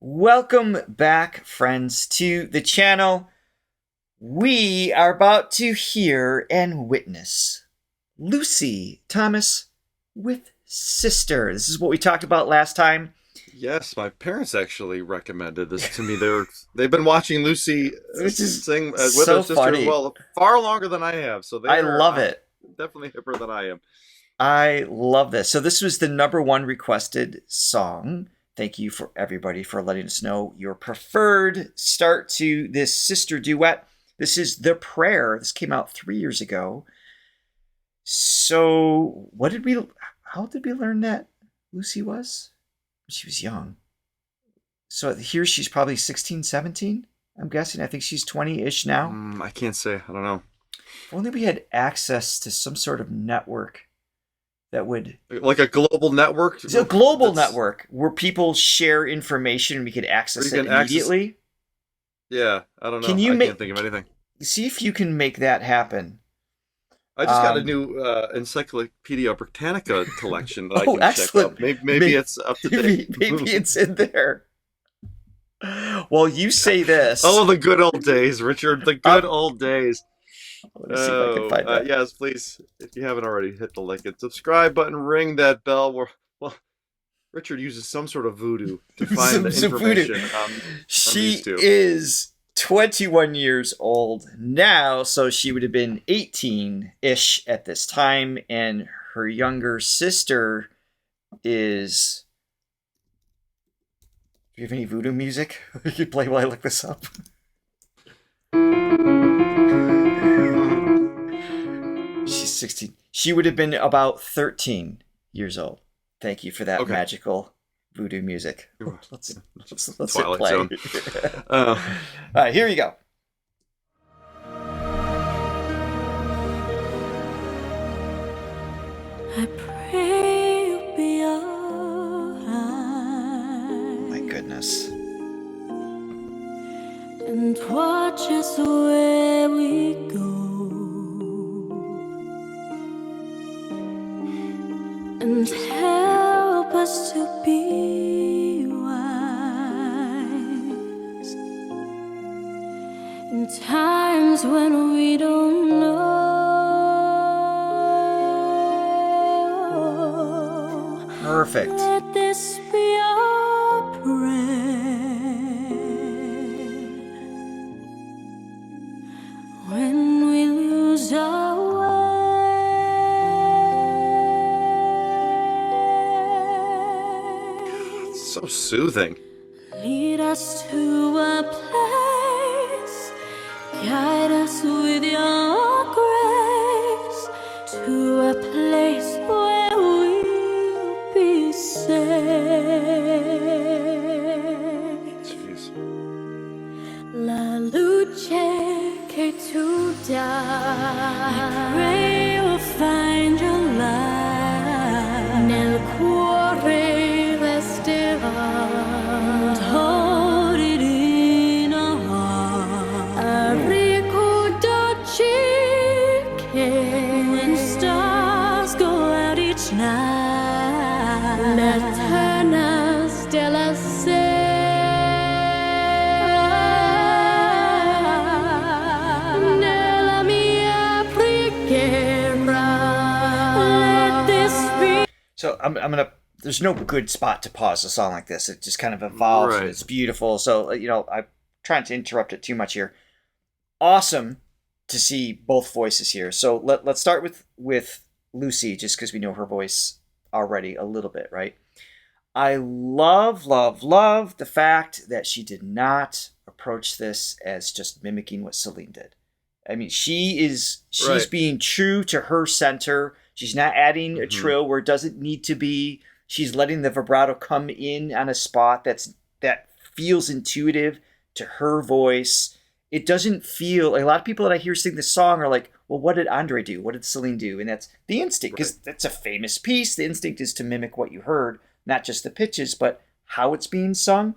Welcome back, friends, to the channel. We are about to hear and witness Lucy Thomas with Sister. This is what we talked about last time. Yes, my parents actually recommended this to me. They've been watching Lucy Which is sing with her so sister as funny. well, far longer than I have. So I they're love it. definitely hipper than I am. I love this. So this was the number one requested song. Thank you for everybody for letting us know your preferred start to this sister duet. This is The Prayer. This came out 3 years ago. So how did we learn that Lucy was? She was young. So here she's probably 16, 17, I'm guessing. I think she's 20-ish now. I can't say. I don't know. If only we had access to some sort of network that would... Like a global network? It's a global network where people share information and we could access it immediately. Yeah, I don't know. I can't think of anything. See if you can make that happen. I just got a new Encyclopedia Britannica collection that I can excellent. check out. Maybe it's up to date. Maybe it's in there. Well, you say this. Oh, the good old days, Richard. The good old days. Let me see if I can find that. Yes, please. If you haven't already, hit the like and subscribe button, ring that bell. Well, Richard uses some sort of voodoo to find the information. She is 21 years old now, so she would have been 18-ish at this time, and her younger sister is... Do you have any voodoo music you could play while I look this up? She's 16. She would have been about 13 years old. Thank you for that magical voodoo music. Let's hit play. All right, here you go. I pray you'll be alright. My goodness. And watch us where we go. And help us to be wise in times when we don't know. Perfect. Let this be our prayer when we lose our way. So soothing. Lead us to a place, guide us with your grace, to a place where we'll be safe. Jeez. La luce che tu dai, I pray you'll find your light, nel cuore resterà. Hold it in our heart. Ricordaci che when stars go out each night, l'eterna stella sei. Nella mia preghiera, let this be. So I'm gonna... There's no good spot to pause a song like this. It just kind of evolves. Right. And it's beautiful. So, I'm trying to interrupt it too much here. Awesome to see both voices here. So let's start with Lucy, just because we know her voice already a little bit, right? I love the fact that she did not approach this as just mimicking what Celine did. I mean, she's Right. being true to her center. She's not adding a trill where it doesn't need to be. She's letting the vibrato come in on a spot that feels intuitive to her voice. It doesn't feel... A lot of people that I hear sing this song are like, well, what did Andre do? What did Celine do? And that's the instinct, because that's a famous piece. The instinct is to mimic what you heard, not just the pitches, but how it's being sung.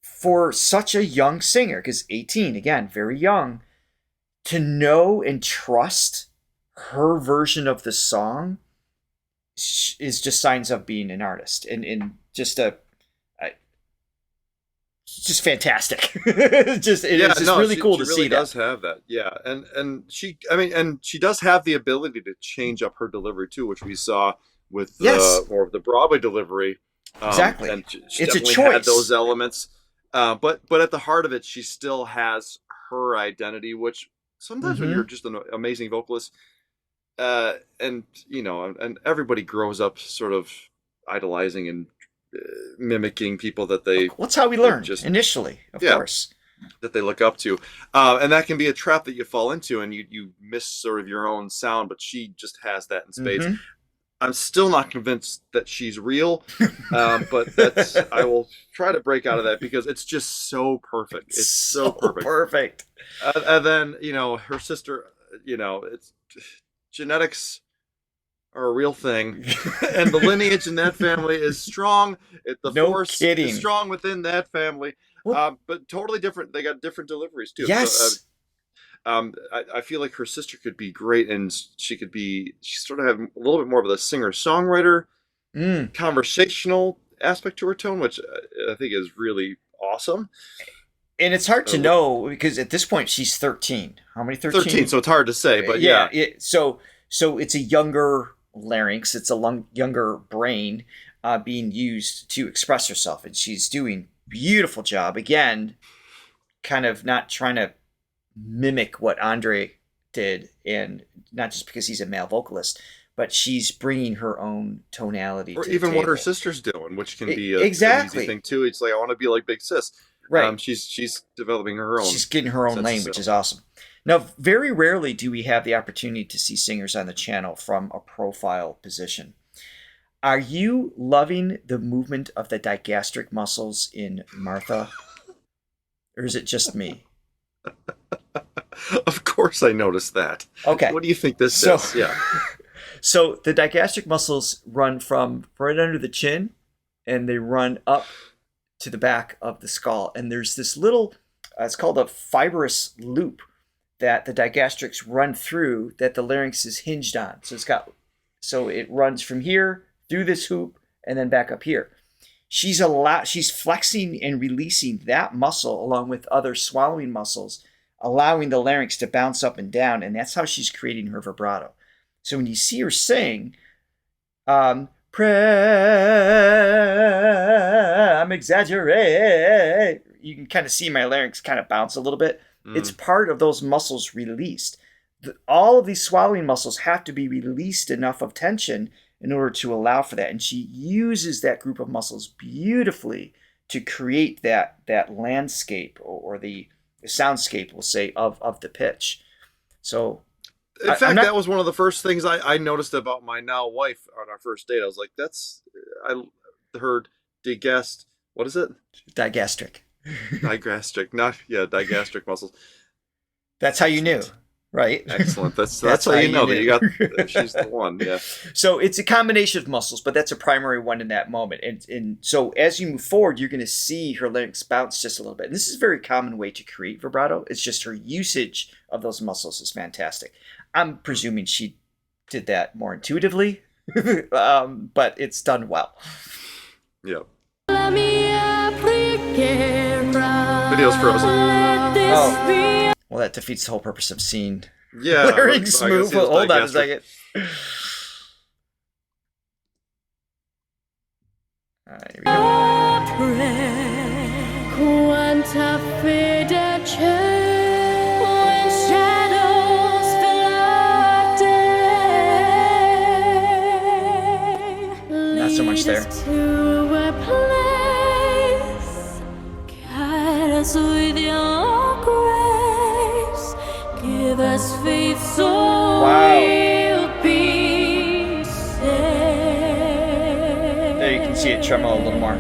For such a young singer, because 18, again, very young, to know and trust her version of the song is just signs of being an artist, and just just fantastic. It's just really cool to she really see does that. have that. Yeah. And she does have the ability to change up her delivery too, which we saw with more of the Broadway delivery. Exactly. And she It's a definitely choice. had those elements. But at the heart of it, she still has her identity, which sometimes when you're just an amazing vocalist, and everybody grows up sort of idolizing and mimicking people that they. Well, that's how we learn initially, of course. That they look up to, and that can be a trap that you fall into, and you miss sort of your own sound. But she just has that in spades. I'm still not convinced that she's real, but I will try to break out of that because it's just so perfect. It's so perfect. And then her sister, it's genetics are a real thing, and the lineage in that family is strong. Force is strong within that family, but totally different. They got different deliveries too. Yes. So, I feel like her sister could be great, and she sort of have a little bit more of the singer-songwriter conversational aspect to her tone, which I think is really awesome. And it's hard to know because at this point she's 13. How many 13? 13, so it's hard to say, but yeah. So it's a younger larynx, it's a younger brain being used to express herself, and she's doing a beautiful job. Again, kind of not trying to mimic what Andre did, and not just because he's a male vocalist, but she's bringing her own tonality or to even the what her table. sister's doing, which can be an easy thing too. It's like, I want to be like Big Sis, right? She's developing her own, she's getting her own lane, which is awesome. Now, very rarely do we have the opportunity to see singers on the channel from a profile position. Are you loving the movement of the digastric muscles in Martha, or is it just me? Of course I noticed that. Okay. What do you think this is? Yeah. So the digastric muscles run from right under the chin, and they run up to the back of the skull. And there's this little, it's called a fibrous loop that the digastrics run through that the larynx is hinged on. So it runs from here through this hoop and then back up here. She's flexing and releasing that muscle along with other swallowing muscles, allowing the larynx to bounce up and down, and that's how she's creating her vibrato. So when you see her sing, I'm exaggerating, you can kind of see my larynx kind of bounce a little bit. It's part of those muscles released. All of these swallowing muscles have to be released enough of tension in order to allow for that. And she uses that group of muscles beautifully to create that landscape or the soundscape, we'll say, of the pitch. So, in fact, that was one of the first things I noticed about my now wife on our first date. I was like, I heard digastric. What is it? Digastric. Digastric muscles. That's how you knew, right? Excellent. That's how you know that you got. She's the one. Yeah. So it's a combination of muscles, but that's a primary one in that moment. And so as you move forward, you're going to see her larynx bounce just a little bit. And this is a very common way to create vibrato. It's just her usage of those muscles is fantastic. I'm presuming she did that more intuitively, but it's done well. Yeah. Video's frozen. Oh. Well, that defeats the whole purpose of seeing larynx move. Hold on a second. Here we go. Not so much there. Wow. There you can see it tremolo a little more.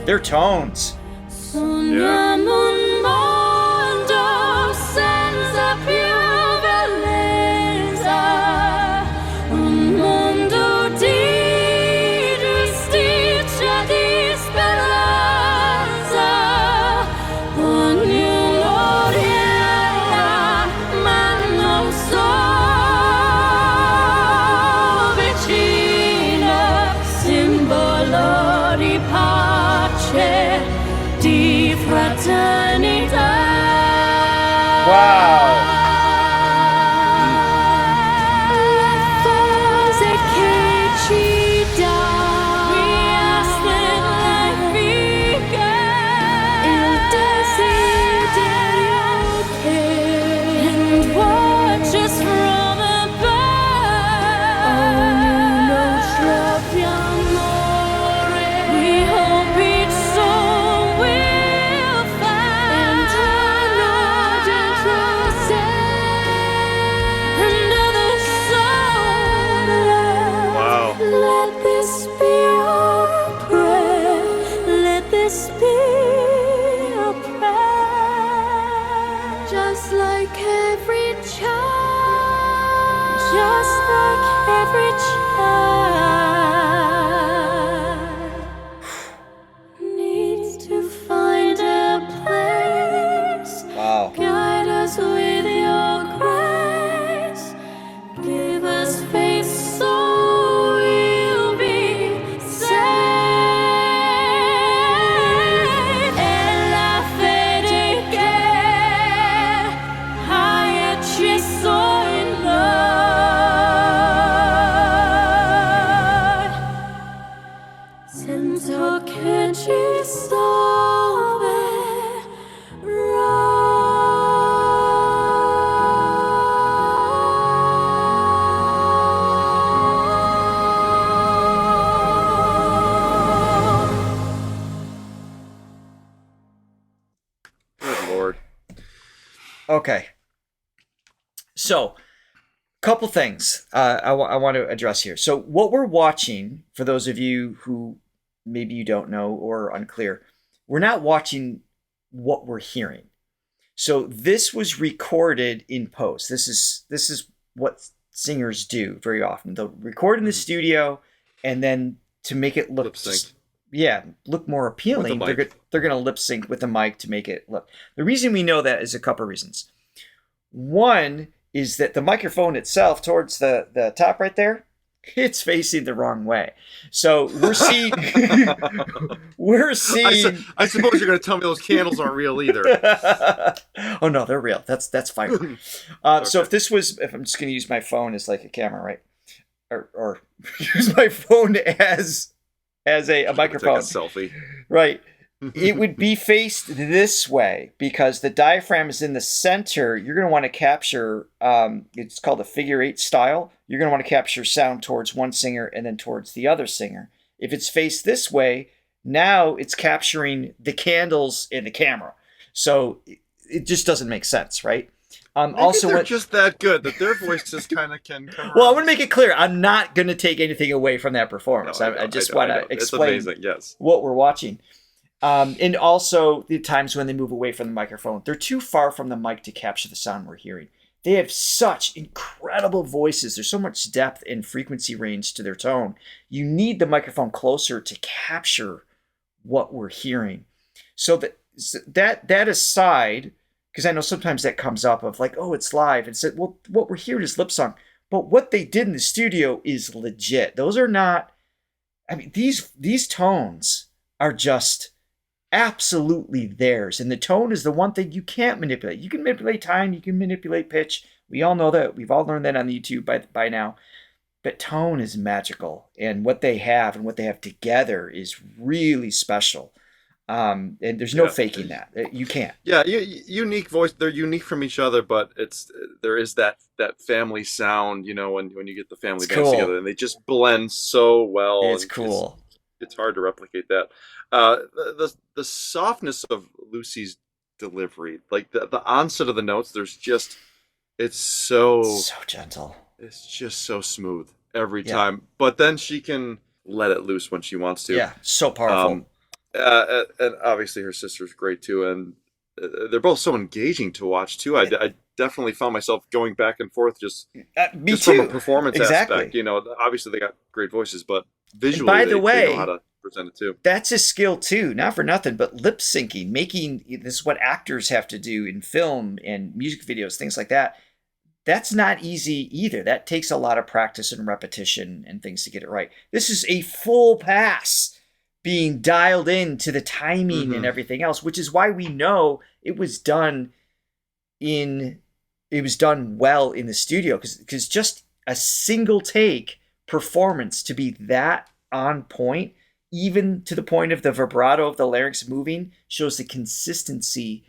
They're tones. Yeah. Wow. Okay. So, couple things I want to address here. So, what we're watching, for those of you who maybe you don't know or unclear, we're not watching what we're hearing. So, this was recorded in post. This is what singers do very often. They'll record in the studio, and then to make it look look more appealing, they're going to lip sync with the mic to make it look. The reason we know that is a couple of reasons. One is that the microphone itself, towards the top right there, it's facing the wrong way. So we're seeing I suppose you're going to tell me those candles aren't real either. Oh no, they're real. That's fire. Okay. So if I'm just going to use my phone as like a camera, right? Or use my phone as a microphone. Take a selfie. Right. It would be faced this way because the diaphragm is in the center. You're going to want to capture, it's called a figure 8 style. You're going to want to capture sound towards one singer and then towards the other singer. If it's faced this way, now it's capturing the candles in the camera. So it just doesn't make sense, right? Also, they're just that good that their voices kind of can come Well, I want to make it clear. I'm not going to take anything away from that performance. No, I just want to explain yes. what we're watching. And also the times when they move away from the microphone. They're too far from the mic to capture the sound we're hearing. They have such incredible voices. There's so much depth and frequency range to their tone. You need the microphone closer to capture what we're hearing. So that aside, because I know sometimes that comes up of like, oh, it's live. And said, well, what we're hearing is lip song. But what they did in the studio is legit. Those are not, I mean, these tones are just absolutely theirs. And the tone is the one thing you can't manipulate. You can manipulate time, you can manipulate pitch. We all know that. We've all learned that on YouTube by now. But tone is magical. And what they have and what they have together is really special. And there's no faking that. You can't. Yeah, unique voice. They're unique from each other, but there is that family sound, you know, when you get the family bands together, and they just blend so well. It's cool. It's hard to replicate that. The softness of Lucy's delivery, like the onset of the notes, it's so gentle. It's just so smooth every time. But then she can let it loose when she wants to. Yeah, so powerful. And obviously her sister's great too, and they're both so engaging to watch too. I definitely found myself going back and forth just from a performance aspect. You know, obviously they got great voices, but visually they know how to present it too. That's a skill too, not for nothing, but lip syncing, making this is what actors have to do in film and music videos, things like that. That's not easy either. That takes a lot of practice and repetition and things to get it right. This is a full pass being dialed in to the timing and everything else, which is why we know it was done it was done well in the studio, because just a single take performance to be that on point, even to the point of the vibrato of the larynx moving, shows the consistency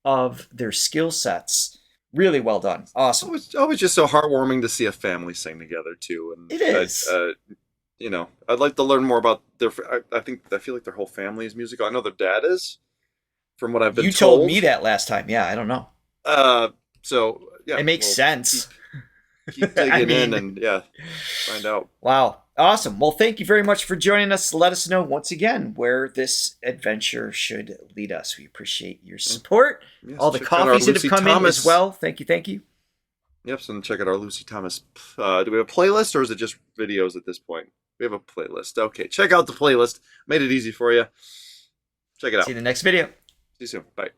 of their skill sets. Really well done. Awesome. It's always just so heartwarming to see a family sing together too. And it is. You know, I'd like to learn more about their. I feel like their whole family is musical. I know their dad is, from what I've been told. You told me that last time. Yeah, I don't know. So yeah, it makes sense. Keep digging in and find out. Wow. Awesome. Well, thank you very much for joining us. Let us know once again where this adventure should lead us. We appreciate your support. Yes, all the coffees that have come in as well. Thank you. Thank you. Yep. So check out our Lucy Thomas. Do we have a playlist, or is it just videos at this point? We have a playlist. Okay. Check out the playlist. Made it easy for you. Check it out. See you in the next video. See you soon. Bye.